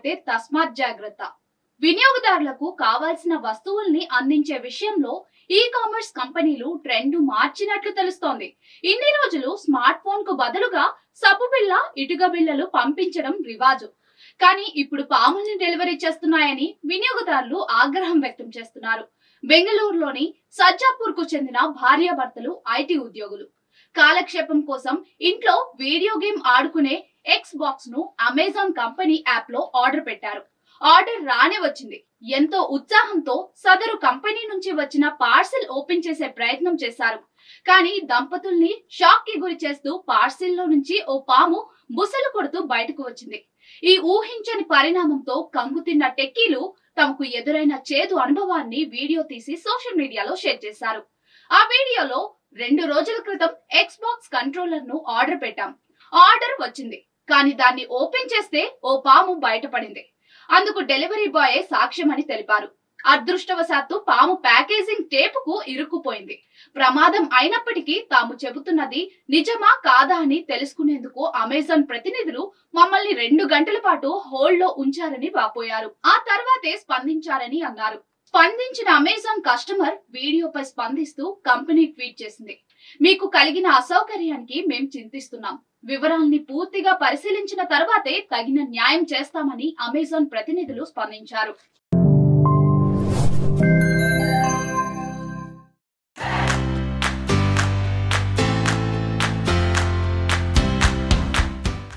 అయితే తస్మాత్ జాగ్రత్త. వినియోగదారులకు కావాల్సిన వస్తువుల్ని అందించే విషయంలో ఈ కామర్స్ కంపెనీలు ట్రెండ్ మార్చినట్లు తెలుస్తోంది. ఇన్ని రోజులు స్మార్ట్ ఫోన్ కు బదులుగా సబ్బు బిళ్ళ, ఇటుక బిళ్ళలు పంపించడం రివాజు. కానీ ఇప్పుడు పాముల్ని డెలివరీ చేస్తున్నాయని వినియోగదారులు ఆగ్రహం వ్యక్తం చేస్తున్నారు. బెంగళూరులోని సజ్జాపూర్ కు చెందిన భార్యాభర్తలు ఐటీ ఉద్యోగులు కాలక్షేపం కోసం ఇంట్లో వీడియో గేమ్ ఆడుకునే ఎక్స్ బాక్స్ ను అమెజాన్ కంపెనీ యాప్ లో ఆర్డర్ పెట్టారు. ఆర్డర్ రానే వచ్చింది. ఎంతో ఉత్సాహంతో సదరు కంపెనీ నుంచి వచ్చిన పార్సిల్ ఓపెన్ చేసే ప్రయత్నం చేశారు. కానీ దంపతుల్ని షాక్ కి గురి చేస్తూ పార్సిల్ లో నుంచి ఓ పాము బుసలు కొడుతూ బయటకు వచ్చింది. ఈ ఊహించని పరిణామంతో కంగుతిన్న టెక్కీలు తమకు ఎదురైన చేదు అనుభవాన్ని వీడియో తీసి సోషల్ మీడియాలో షేర్ చేశారు. ఆ వీడియోలో 2 రోజుల క్రితం ఎక్స్ బాక్స్ కంట్రోలర్ ను ఆర్డర్ పెట్టాం. ఆర్డర్ వచ్చింది, కానీ దాన్ని ఓపెన్ చేస్తే ఓ పాము బయటపడింది. అందుకు డెలివరీ బాయ్ సాక్ష్యమని తెలిపారు. అదృష్టవశాత్తు పాము ప్యాకేజింగ్ టేపుకు ఇరుక్కుపోయింది. ప్రమాదం అయినప్పటికీ తాము చెబుతున్నది నిజమా కాదా అని తెలుసుకునేందుకు అమెజాన్ ప్రతినిధులు మమ్మల్ని 2 గంటల పాటు హోల్డ్ లో ఉంచారని వాపోయారు. ఆ తర్వాతే స్పందించారని అన్నారు. స్పందించిన అమెజాన్ కస్టమర్ వీడియోపై స్పందిస్తూ కంపెనీ ట్వీట్ చేసింది. మీకు కలిగిన అసౌకర్యానికి మేం చింతిస్తున్నాం. వివరాల్ని పూర్తిగా పరిశీలించిన తర్వాతే తగిన న్యాయం చేస్తామని అమెజాన్ ప్రతినిధులు స్పందించారు.